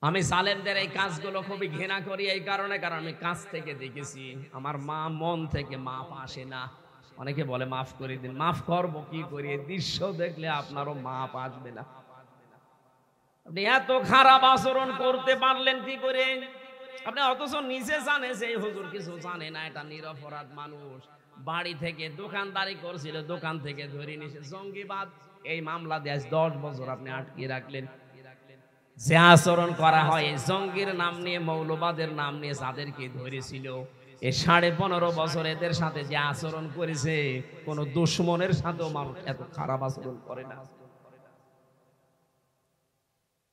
আমি সালেমদের এই কাজগুলো খুবই ঘৃণা করি এই কারণে, কারণ আমি কাছ থেকে দেখেছি। আমার মন থেকে মাপ আসে না। অনেকে বলে মাফ করে দিন, মাফ করবো কি করি? দৃশ্য দেখলে আপনারও মাপ আসবে না। আপনি এত খারাপ আচরণ করতে পারলেন কি করে? আপনি অথচ নিজে জানে যে এই হুজুর কিছু জানে না, এটা নিরপরাধ মানুষ, বাড়ি থেকে দোকানদারি করছিল, দোকান থেকে ধরে নিয়েছে জঙ্গিবাদ, এই মামলা দিয়ে 10 বছর আপনি আটকে রাখলেন। যে আচরণ করা হয় এই জঙ্গির নাম নিয়ে, মৌলবাদের নাম নিয়ে যাদেরকে ধরেছিল, এই 15.5 বছর এদের সাথে যে আচরণ করেছে, কোন দুশ্মনের সাথেও মানুষ এত খারাপ আচরণ করে না।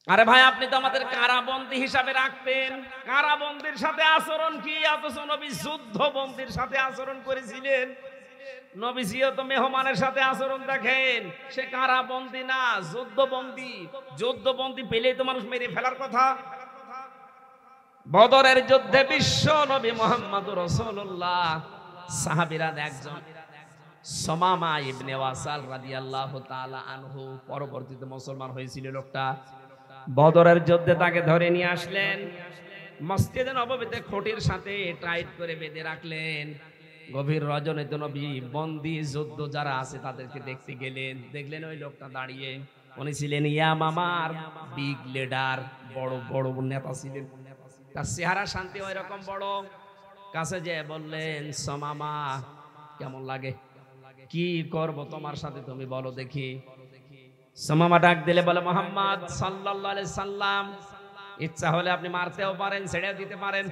আরে ভাই, আপনি তো আমাদের কারাবন্দী হিসাবে রাখতেন, কারাবন্দির সাথে আচরণ কি? অথচ নবী যুদ্ধবন্দীর সাথে আচরণ করেছিলেন। নবীজিও তো মেহমানের সাথে আচরণ দেখেন, সে কারাবন্দী না, যুদ্ধবন্দী। যুদ্ধবন্দী পেলেই তো মানুষ মেরে ফেলার কথা। বদরের যুদ্ধে বিশ্ব নবী মুহাম্মদুর রাসূলুল্লাহ সাহাবীরা একজন সুমামা ইবনে ওয়াসাল রাদিয়াল্লাহু তাআলা আনহু, পরবর্তীতে মুসলমান হয়েছিল লোকটা। বদরের যুদ্ধে তাকে ধরে নিয়ে আসলেন, মসজিদে নববীতে খুঁটির সাথে টাইট করে বেঁধে রাখলেন। গভীর রজনীতে নবী বন্দী যুদ্ধ যারা আছে তাদেরকে দেখতে গেলেন। দেখলেন ওই লোকটা দাঁড়িয়ে, উনি ছিলেন ইয়ামামার বিগ লিডার, বড় বড় নেতা ছিলেন। তার চেহারা শান্তি ওই রকম বড়। কাছে যে বললেন, সুমামা কেমন লাগে, কি করব তোমার সাথে তুমি বলো দেখি। সুমামা ডাক দিলে বলে, মুহাম্মদ সাল্লাল্লাহু আলাইহি সাল্লাম, ইচ্ছা হলে আপনি মারতেও পারেন, ছেড়েও দিতে পারেন।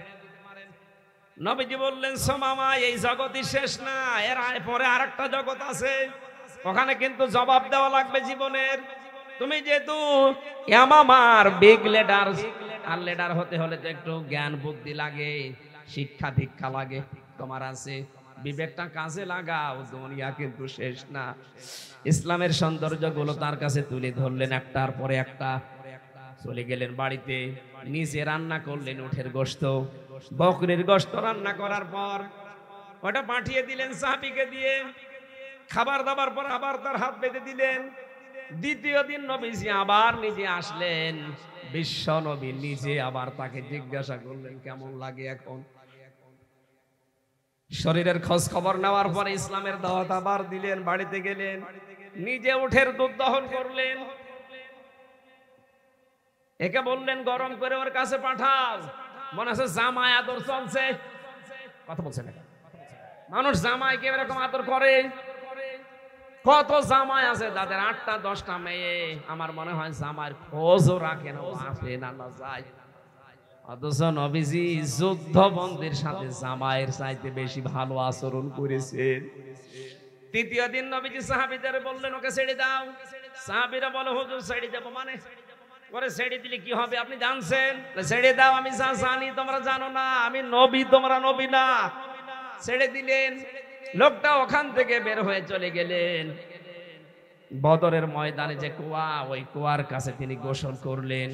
নবীজি বললেন, সুমামা এই জগৎই শেষ না, এর পরে আরেকটা জগৎ আছে, ওখানে কিন্তু জবাব দেওয়া লাগবে জীবনের। তুমি যেহেতু ইয়ামামার বিগ লিডার, আর লিডার হতে হলে তো একটু জ্ঞান বুদ্ধি লাগে, শিক্ষা দীক্ষা লাগে, তোমার আছে, বিবেকটা কাজে লাগাও, দুনিয়া কিন্তু শেষ না। ইসলামের সৌন্দর্য গুলো তার কাছে তুলে ধরলেন একটার পরে একটা। চলে গেলেন বাড়িতে, নিজে রান্না করলেন উঠের গোশত, বকরির গোশত রান্না করার পর ওটা পাঠিয়ে দিলেন সাহাবীকে দিয়ে। খাবার দাবার পর আবার তার হাত বেঁধে দিলেন। দ্বিতীয় দিন নবীজি আবার নিজে আসলেন, বিশ্ব নবী নিজে আবার তাকে জিজ্ঞাসা করলেন, কেমন লাগে এখন? শরীরের খোঁজ খবর নেওয়ার পরে ইসলামের দাওয়াত আবার দিলেন, বাড়িতে গেলেন, নিজে উঠের দুধ দহন করলেন। একে বললেন গরম করে ওর কাছে পাঠাও, মনে আছে জামাই আদর চলছে। কথা বলছে না, মানুষ জামাইকে এরকম আদর করে। কত জামাই আছে যাদের 8টা 10টা মেয়ে, আমার মনে হয় জামাইয়ের খোঁজও রাখে না, আসে না যায়। অথচ নবীজি যুদ্ধবন্দীর সাথে জামাইয়ের চাইতে বেশি ভালো আচরণ করেছেন। তৃতীয় দিন নবীজি সাহাবীদের বললেন, ওকে ছেড়ে দাও। সাহাবীরা বলে, হুজুর ছেড়ে দেব মানে? করে ছেড়ে দিলে কি হবে আপনি জানছেন? ছেড়ে দাও, আমি যা জানি তোমরা জানো না, আমি নবী, তোমরা নবী না। ছেড়ে দিলেন। লোকটা ওখান থেকে বের হয়ে চলে গেলেন। বদরের ময়দানে যে কুয়া, ওই কুয়ার কাছে তিনি গোসল করলেন।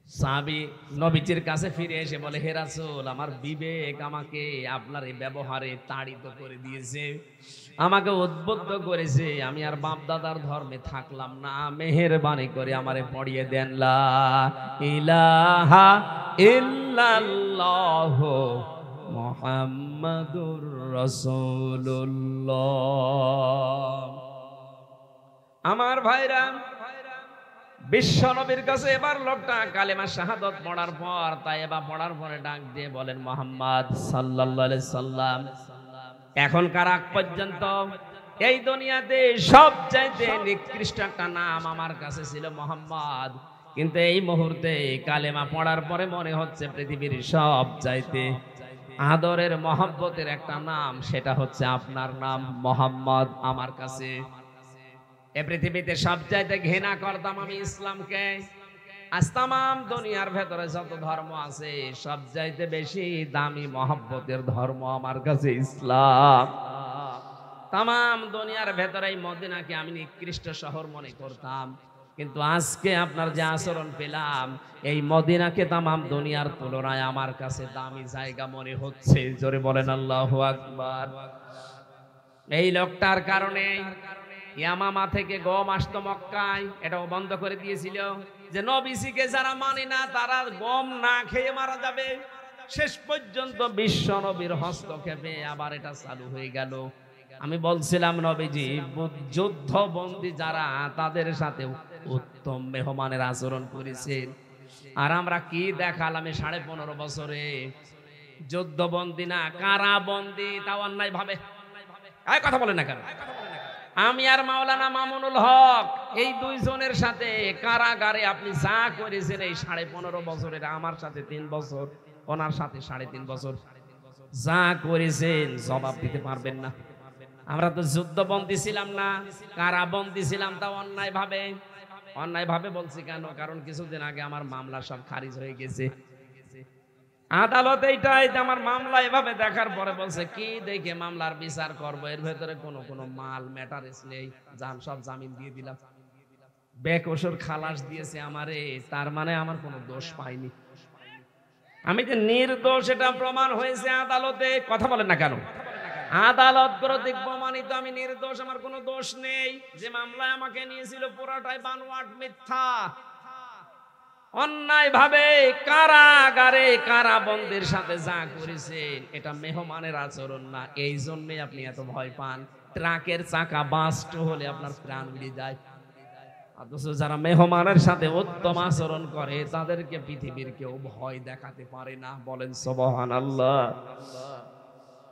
সাহাবী নবীজির কাছে ফিরে এসে বলে, হে রাসূল, আমার বিবেক আমাকে আপনার এই ব্যবহারে তাড়িত করে দিয়েছে, আমাকে উদ্বুদ্ধ করেছে, আমি আর বাপ দাদার ধর্মে থাকলাম না, মেহেরবানি করে আমারে পড়িয়ে দেন লা ইলাহা ইল্লাল্লাহ মুহাম্মাদুর রাসূলুল্লাহ। আমার ভাইরা, বিশ্ব নবীর কাছে এবার লোকটা কালেমা শাহাদাত পড়ার পর, তাইবা পড়ার পরে ডাক দিয়ে বলেন, মুহাম্মদ সাল্লাল্লাহু আলাইহি সাল্লাম, এখনকার আগ পর্যন্ত এই দুনিয়াতে সবচাইতে নিকৃষ্ট একটা নাম আমার কাছে ছিল মুহাম্মদ, কিন্তু এই মুহূর্তে কালেমা পড়ার পরে মনে হচ্ছে পৃথিবীর সবচাইতে আদরের মহব্বতের একটা নাম, সেটা হচ্ছে আপনার নাম মুহাম্মদ আমার কাছে। এ পৃথিবীতে সবচাইতে ঘৃণা করতাম আমি ইসলামকে। আজ তামাম দুনিয়ার ভেতরে যত ধর্ম আছে সবচাইতে বেশি দামি মহব্বতের ধর্ম আমার কাছে ইসলাম। তামাম দুনিয়ার ভেতরে এই মদিনাকে আমি নিকৃষ্ট শহর মনে করতাম, কিন্তু আজকে আপনার যে আচরণ পেলাম, এই মদিনাকে তামাম দুনিয়ার তুলনায় আমার কাছে দামি জায়গা মনে হচ্ছে। জোরে বলেন আল্লাহু আকবার। এই লোকটার কারণে ইয়ামামা থেকে গম আসতো মক্কায়, এটাও বন্ধ করে দিয়েছিল যে নবীজিকে যারা মানে না তারা গম না খেয়ে মারা যাবে। শেষ পর্যন্ত বিশ্ব নবীর হস্তক্ষেপে আবার এটা চালু হয়ে গেল। আমি বলছিলাম নবীজি যুদ্ধ বন্দী যারা, তাদের সাথে উত্তম মেহমানের আচরণ করেছেন, আর আমরা কি দেখালাম 15.5 বছরে? যুদ্ধ বন্দী না, কারাবন্দী, তাও অন্যায় ভাবে। কথা বলে না কেন? আমি আর মাওলানা মামুনুল হক এই দুইজনের সাথে কারাগারে আপনি যা করেছেন এই 15.5 বছরের, আমার সাথে 3 বছর, ওনার সাথে 3.5 বছর, যা করেছেন জবাব দিতে পারবেন না। আমরা তো যুদ্ধবন্দী ছিলাম না, কারাবন্দী ছিলাম, তাও অন্যায় ভাবে। অন্যায় ভাবে বলছি কেন? কারণ কিছুদিন আগে আমার মামলা সব খারিজ হয়ে গেছে। আদালত এইটাই আমার মামলা এভাবে দেখার পরে বলছে কি দেখে মামলার বিচার করবো, এর ভেতরে কোনো মাল ম্যাটারেস নেই, সব জামিন দিয়ে দিলাম। বেকসুর খালাস দিয়েছে আমারে, তার মানে আমার কোনো দোষ পাইনি, আমি যে নির্দোষ এটা প্রমাণ হয়েছে আদালতে। কথা বলেন না কেন? আদালত কর্তৃক প্রমাণিত আমি নির্দোষ, আমার কোনো দোষ নেই। যে মামলায় আমাকে নিয়েছিল পুরাটাই বানোয়াট, মিথ্যা। অন্যায় ভাবে কারাগারে কারাবন্দের সাথে যা করেছেন এটা মেহমানের আচরণ না, এই জন্যই আপনি এত ভয় পান। ট্রাকের চাকা বাস্ট হলে আপনার প্রাণ বেরিয়ে যায়, অথচ যারা মেহমানের সাথে উত্তম আচরণ করে তাদেরকে পৃথিবীর কেউ ভয় দেখাতে পারে না। বলেন সুবহানাল্লাহ।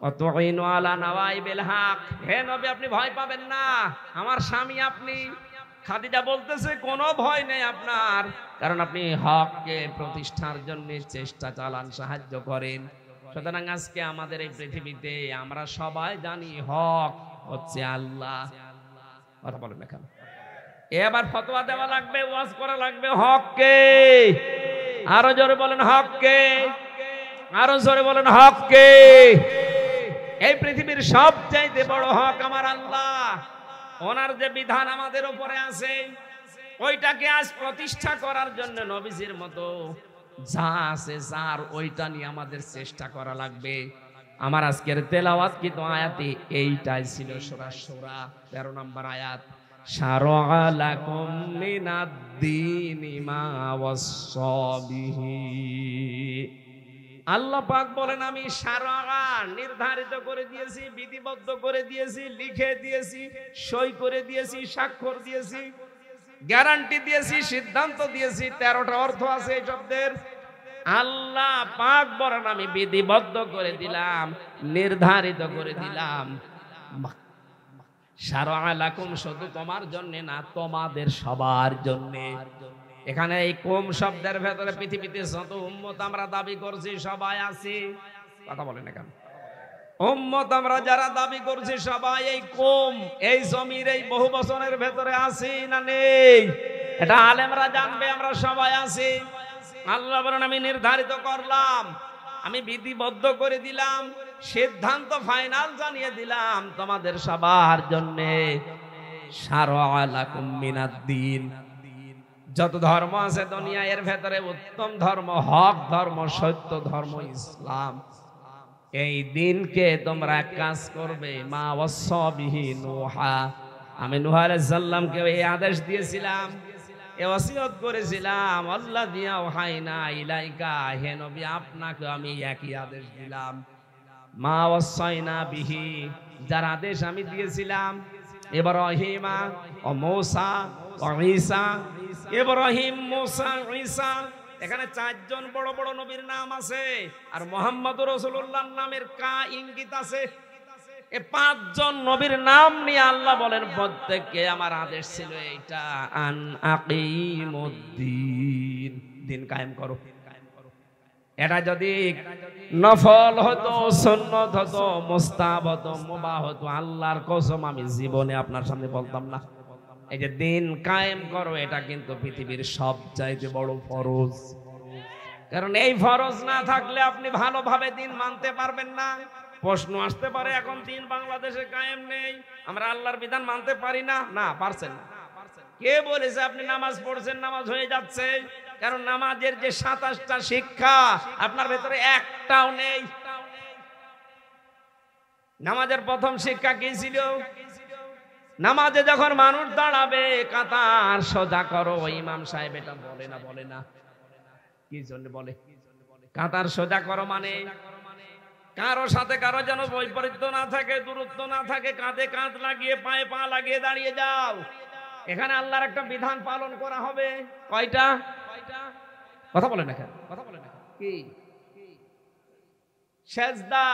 অতুইনু আলা নাওয়াইবিল হক, হে নবী আপনি ভয় পাবেন না, আমার স্বামী আপনি। খাদিজা বলতেছে কোনো ভয় নেই আপনার, কারণ আপনি হককে প্রতিষ্ঠার জন্য চেষ্টা চালান, সাহায্য করেন। সুতরাং আজকে আমাদের এই পৃথিবীতে আমরা সবাই জানি হক হচ্ছে আল্লাহ। কথা বলেন না কেন? এবার ফতোয়া দেওয়া লাগবে, ওয়াজ করা লাগবে হককে। আরো জোরে বলেন হককে, আরো জোরে বলেন হককে। এই পৃথিবীর সবচাইতে বড় হক আমার আল্লাহ, ওনার যে বিধান আমাদের উপরে আছে ওইটাকে আজ প্রতিষ্ঠা করার জন্য নবীজির মতো যা আছে যার ওইটা নিয়ে আমাদের চেষ্টা করা লাগবে। আমার আজকের তেলাওয়াত কিন্তু আয়াতে এইটাই ছিল, সূরা শূরা 13 নম্বর আয়াত। শারআ লাকুম মিনাদ-দীনি মা ওয়াসসা বিহি। আল্লাহ পাক বলেন আমি শারআ নির্ধারিত করে দিয়েছি, বিধিবদ্ধ করে দিয়েছি, লিখে দিয়েছি, সই করে দিয়েছি, স্বাক্ষর দিয়েছি, গ্যারান্টি দিয়েছি, সিদ্ধান্ত দিয়েছি। 13টা অর্থ আছে এই শব্দের। আল্লাহ পাক বলেন আমি বিধিবদ্ধ করে দিলাম, নির্ধারিত করে দিলাম। শারআ লাকুম শুধু তোমার জন্য না, তোমাদের সবার জন্য। এখানে এই কোম শব্দের ভেতরে পৃথিবীতে যত উম্মত আমরা দাবি করছি সবাই আছি। কথা বলেন না কেন? উম্মত আমরা যারা দাবি করছি সবাই এই কোম, এই জমির এই বহু বচনের ভেতরে আছি না নেই? এটা আলেমরা জানবে, আমরা সবাই আছি। আল্লাহ বলেন আমি নির্ধারিত করলাম, আমি বিধিবদ্ধ করে দিলাম, সিদ্ধান্ত ফাইনাল জানিয়ে দিলাম তোমাদের সবার জন্য। শারআ লাকুম মিনাদ-দীন, যত ধর্ম আছে দুনিয়া এর ভেতরে উত্তম ধর্ম, হক ধর্ম, সত্য ধর্ম ইসলাম। এই দিনকে তোমরা এক কাজ করবে, মা ওয়াসাবিহি নূহা, আমি নূহ আলাইহিস সালামকে এই আদেশ দিয়েছিলাম, এই ওসিয়ত করেছিলাম, আল্লাযী আওহাইনা ইলাইকা, হে নবী আপনাকে আমি একই আদেশ দিলাম, মা ওয়াসাইনা বিহি, যার আদেশ আমি দিয়েছিলাম ইব্রাহিমা ও মূসা ও ঈসা। ইব্রাহিম, মূসা, ঈসা, এখানে চারজন বড় বড় নবীর নাম আছে, আর মুহাম্মদুর রাসূলুল্লাহর নামের কা ইঙ্গিত আছে। এই পাঁচজন নবীর নাম নিয়ে আল্লাহ বলেন প্রত্যেককে আমার আদেশ ছিল এইটা, আন আকিমুদ্দিন, দিন কায়েম করো। এটা যদি নফল হতো, সুন্নত হতো, মুস্তাহাব হতো, মুবাহ হতো, আল্লাহর কসম আমি জীবনে আপনার সামনে বলতাম না। এই যে দিন কায়েম করো, এটা কিন্তু পৃথিবীর সবচাইতে বড় ফরজ। কারণ এই ফরজ না থাকলে আপনি ভালোভাবে দিন মানতে পারবেন না। প্রশ্ন আসতে পারে, এখন দিন বাংলাদেশে কায়েম নেই, আমরা আল্লাহর বিধান মানতে পারি না। না, পারছেন না। কে বলেছে আপনি নামাজ পড়ছেন নামাজ হয়ে যাচ্ছে? কারণ নামাজের যে 27টা শিক্ষা আপনার ভেতরে একটাও নেই। নামাজের প্রথম শিক্ষা কি ছিল? নামাজে যখন মানুষ দাঁড়াবে, কাতার সোজা করো। ইমাম সাহেব এটা বলে না? বলে না। কি জন্য বলে? কাতার সোজা করো মানে কারো সাথে কারো যেন বৈপরীত্য না থাকে, দূরত্ব না থাকে, কাঁধে কাঁধ লাগিয়ে পায়ে পা লাগিয়ে দাঁড়িয়ে যাও। এখানে আল্লাহর একটা বিধান পালন করা হবে। কয়টা? কথা বলেন এখানে, কথা বলেন কি? সেজদা।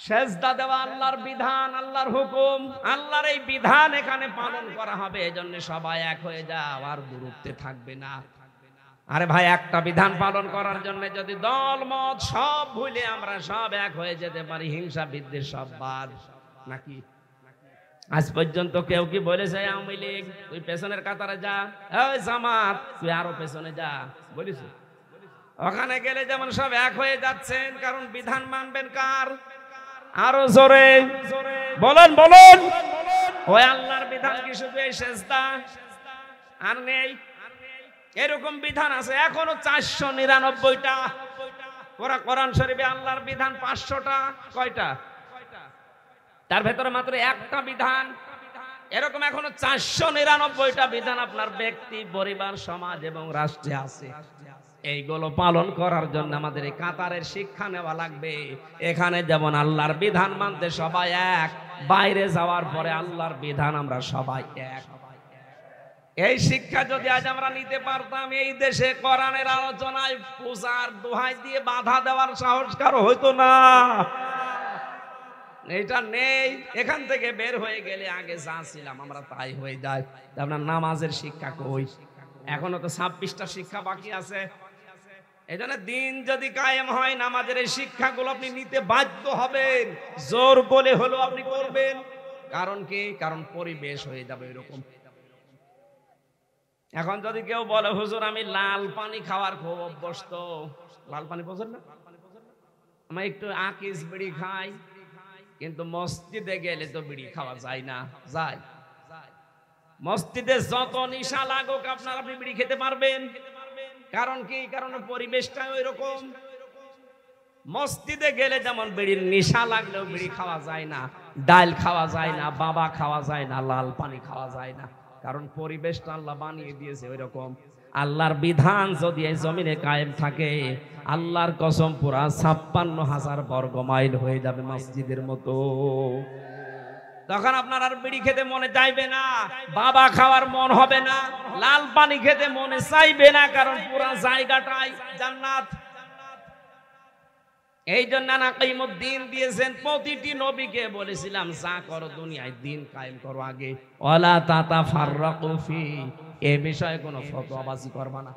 সেজদা দেওয়া আল্লাহর বিধান, আল্লাহর হুকুম, আল্লাহর এই বিধান এখানে পালন করা হবে। এজন্য সবাই এক হয়ে যাও, আর দূরত্বে থাকবে না। আরে ভাই, একটা বিধান পালন করার জন্য যদি দল মত সব ভুলে আমরা সব এক হয়ে যেতে পারি, হিংসা বিদ্বেষ সব বাদ নাকি? আজ পর্যন্ত কেউ কি বলেছে আওয়ামী লীগ তুই পেছনের কাতারে যা, এই জামাত তুই আরো পেছনে যা? বলিস? ওখানে গেলে যেমন সব এক হয়ে যাচ্ছেন, কারণ বিধান মানবেন কার? আরো জোরে বলেন, বলেন। ওই আল্লাহর বিধান কি শুধু এই সেজদা? আর নেই? এরকম বিধান আছে এখনো 499টা। ওরা কোরআন শরীফে আল্লাহর বিধান 500টা। কয়টা? তার ভেতরে মাত্র একটা বিধান। এরকম এখনো 499টা বিধান আপনার ব্যক্তি, পরিবার, সমাজ এবং রাষ্ট্রে আছে। এইগুলো পালন করার জন্য আমাদের এই কাতারের শিক্ষা নেওয়া লাগবে। এখানে যেমন আল্লাহর বিধান মানতে সবাই এক, বাইরে যাওয়ার পরে আল্লাহর বিধান আমরা সবাই এক। এই শিক্ষা যদি আজ আমরা নিতে পারতাম, এই দেশে কোরআনের আলোচনায় পূজার দোহাই দিয়ে বাধা দেওয়ার সাহস কারো হইতো না। এটা নেই। এখান থেকে বের হয়ে গেলে আগে যা ছিলাম আমরা তাই হয়ে যায়। আপনার নামাজের শিক্ষা কই? এখনো তো 26টা শিক্ষা বাকি আছে। এই জন্য দিন যদি কায়েম হয়, নামাজের এই শিক্ষাগুলো আপনি নিতে বাধ্য হবেন, জোর বলে হলো আপনি করবেন। কারণ কি? কারণ পরিবেশ হয়ে যাবে এরকম। এখন যদি কেউ বলে হুজুর আমি লাল পানি খাওয়ার খুব অভ্যস্ত, লাল পানি বোঝেন না? আমি একটু আকিস বিড়ি খাই, কিন্তু মসজিদে গেলে তো বিড়ি খাওয়া যায় না। যায়? মসজিদে যত নিশা লাগুক আপনার, আপনি বিড়ি খেতে পারবেন। কারণ কি? কারণ পরিবেশটা ওইরকম। মসজিদে গেলে যেমন বিড়ির নিশা লাগলেও বিড়ি খাওয়া যায় না, ডাল খাওয়া যায় না, বাবা খাওয়া যায় না, লাল পানি খাওয়া যায় না। কারণ পরিবেশটা আল্লাহ বানিয়ে দিয়েছে ওইরকম। আল্লাহর বিধান যদি এই জমিনে কায়েম থাকে, আল্লাহর কসম পুরা 56,000 বর্গ মাইল হয়ে যাবে মসজিদের মতো। তখন আপনার আর বিড়ি খেতে মনে চাইবে না, বাবা খাওয়ার মন হবে না, লাল পানি খেতে মনে চাইবে না, কারণ পুরা জায়গাটাই জান্নাত। এই জন্য নাকিমুদ্দিন দিয়েছেন। প্রতিটি নবীকে বলেছিলাম যা করো দুনিয়ায় দিন কায়েম করো আগে, ওয়ালা তাতাফাররাকু ফি, এই বিষয়ে কোনো ফতোয়াবাজি করবা না।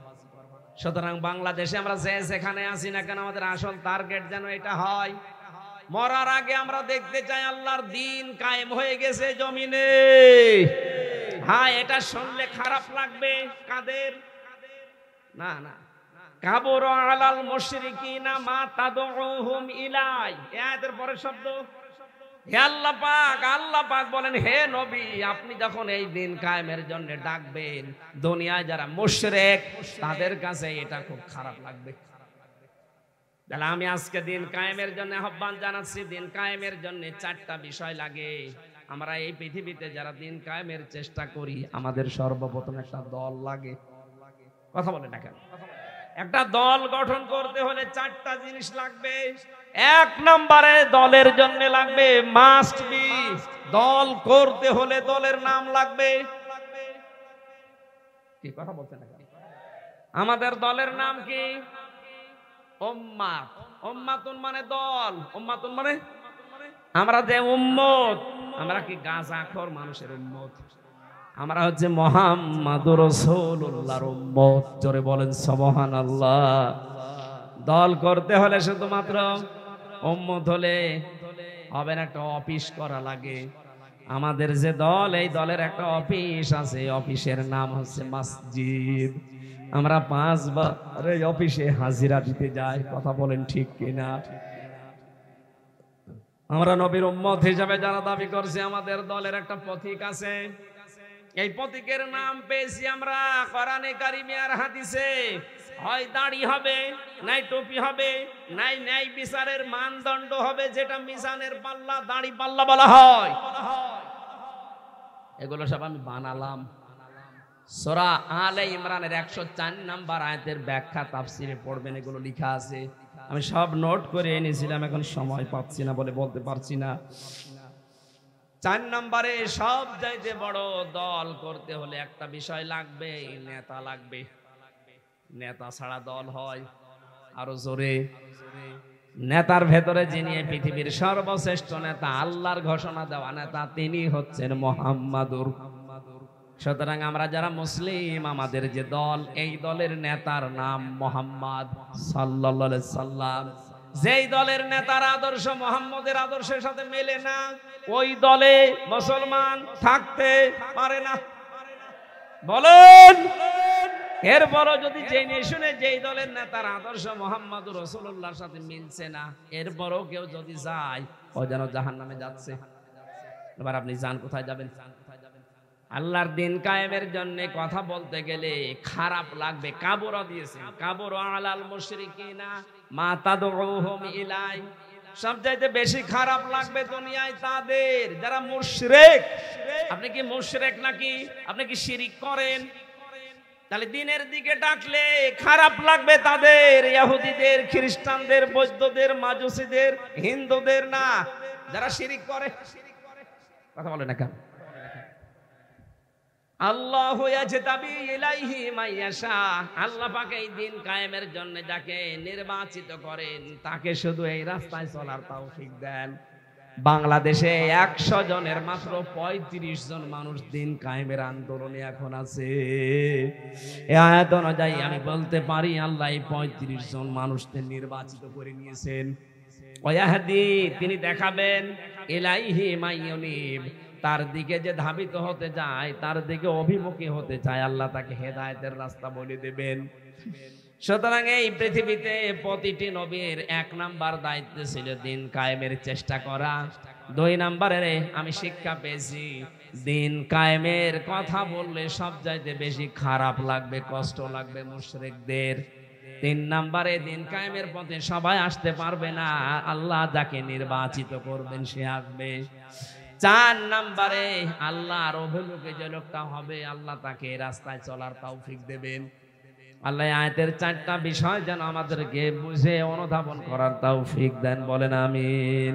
সুতরাং বাংলাদেশে আমরা যেখানে আছি না কেন, আমাদের আসল টার্গেট যেন এটা হয়, মরার আগে আমরা দেখতে চাই আল্লাহর দিন কায়েম হয়ে গেছে জমিনে। হ্যাঁ, এটা শুনলে খারাপ লাগবে কাদের? না না, কাবুর আলাল মুশরিকিনা মা তাদউহুম ইলাই, এর পরের শব্দ হে আল্লাহ পাক বলেন, হে নবী, আপনি যখন এই দিন কায়েমের জন্য ডাকবেন, দুনিয়ায় যারা মুশরিক তাদের কাছে এটা খুব খারাপ লাগবে। তাহলে আমি আজকে দিন কায়েমের জন্য আহ্বান জানাচ্ছি। দিন কায়েমের জন্য 4টা বিষয় লাগে। আমরা এই পৃথিবীতে যারা দিন কায়েমের চেষ্টা করি, আমাদের সর্বপ্রথম একটা দল লাগে। কথা বলে না কেন? একটা দল গঠন করতে হলে 4টা জিনিস লাগবে। 1 নম্বরে দলের জন্য লাগবে মাস্ট বি, দল করতে হলে দলের নাম লাগবে। কি কথা বলতে না? আমাদের দলের নাম কি? উম্মাত। উম্মাতুন মানে দল, উম্মাতুন মানে আমরা যে উম্মত, আমরা কি গাঁজাখোর মানুষের উম্মত? আমরা হচ্ছে মুহাম্মাদুর রাসূলুল্লাহর উম্মত। জোরে বলেন সুবহানাল্লাহ। দল করতে হলে শুধুমাত্র উম্মত হলে হবে না, একটা অফিস করা লাগে। আমাদের যে দল, এই দলের একটা অফিস আছে, অফিসের নাম হচ্ছে মসজিদ। আমরা 5 বার এই অফিসে হাজিরা দিতে যাই। কথা বলেন ঠিক কিনা? আমরা নবীর উম্মত হিসেবে যারা দাবি করছে, আমাদের দলের একটা প্রতীক আছে। এই প্রতীকের নাম পেয়েছি আমরা কোরআনে কারিমে আর হাদিসে। হয় দাড়ি হবে, নাই টুপি হবে, নাই ন্যায় বিচারের মানদণ্ড হবে, যেটা মিজানের পাল্লা, দাড়ি পাল্লা বলা হয়। এগুলো সব আমি বানালাম। সূরা আলে ইমরানের 104 নম্বর আয়াতের ব্যাখ্যা তাফসিরে পড়বেন, এগুলো লেখা আছে। আমি সব নোট করে এনেছিলাম, এখন সময় পাচ্ছি না বলে বলতে পারছি না। 4 নম্বরে সব চাইতে বড় দল করতে হলে একটা বিষয় লাগবে, নেতা লাগবে। নেতা ছাড়া দল হয়? আরো জোরে। নেতার ভেতরে যিনি পৃথিবীর সর্বশ্রেষ্ঠ নেতা, আল্লাহর ঘোষণা দেওয়া নেতা, তিনি হচ্ছেন মুহাম্মাদুর। সুতরাং আমরা যারা মুসলিম, আমাদের যে দল, এই দলের নেতার নাম মুহাম্মদ সাল্লাল্লাহু আলাইহি সাল্লাম। যেই দলের নেতার আদর্শ মুহাম্মদের আদর্শের সাথে মেলে না, ওই দলে মুসলমান থাকতে পারে না। বলেন, এরপরও যদি জেনে শুনে যেই দলের নেতার আদর্শ মুহাম্মদুর রাসূলুল্লাহর সাথে মিলছে না, এরপরও কেউ যদি যায়, ও যেন জাহান্নামে যাচ্ছে। এবার আপনি যান, কোথায় যাবেন? আল্লাহর দিন কায়েমের জন্য কথা বলতে গেলে খারাপ লাগবে। কাবুরা দিয়েছেন, কাবুরা আলাল মুশরিকিনা মা তাদউহুম ইলাই। সবচাইতে বেশি খারাপ লাগবে দুনিয়ায় তাদের যারা মুশরিক। আপনি কি মুশরিক নাকি? আপনি কি শিরিক করেন? তাহলে দিনের দিকে ডাকলে খারাপ লাগবে তাদের, ইহুদিদের, খ্রিস্টানদের, বৌদ্ধদের, মাজুসীদের, হিন্দুদের না, যারা শিরিক করে। কথা বলে না কেন? আল্লাহু ইয়াজতাবি ইলাইহি মাইয়াশা। আল্লাহ পাক এই দিন কায়েমের জন্য যাকে নির্বাচিত করেন, তাকে শুধু এই রাস্তায় চলার তৌফিক দেন। বাংলাদেশে 100 জনের মাত্র 35 জন মানুষ দিন কায়েমের আন্দোলনে এখন আছে। এই আয়াত অনুযায়ী আমি বলতে পারি, আল্লাহ এই 35 জন মানুষকে নির্বাচিত করে নিয়েছেন। ওয়াহদি, তিনি দেখাবেন, ইলাইহি মাইয়ুনিব, তার দিকে যে ধাবিত হতে যায়, তার দিকে অভিমুখী হতে চায়, আল্লাহ তাকে হেদায়েতের রাস্তা বলে দেবেন। সুতরাং এই পৃথিবীতে প্রতিটি নবীর 1 নাম্বার দায়িত্ব ছিল দিন কায়েমের চেষ্টা করা। 2 নম্বরে আমি শিক্ষা পেয়েছি, দিন কায়েমের কথা বললে সবচাইতে বেশি খারাপ লাগবে, কষ্ট লাগবে মুশরিকদের। 3 নম্বরে দিন কায়েমের পথে সবাই আসতে পারবে না, আল্লাহ যাকে নির্বাচিত করবেন সে আসবে। 4 নম্বরে আল্লাহর অভিমুখে যে লোকটা হবে, আল্লাহ তাকে রাস্তায় চলার তৌফিক দেবেন। আল্লাহ আয়াতের 4টা বিষয় যেন আমাদেরকে বুঝে অনুধাবন করার তৌফিক দেন। বলেন আমিন।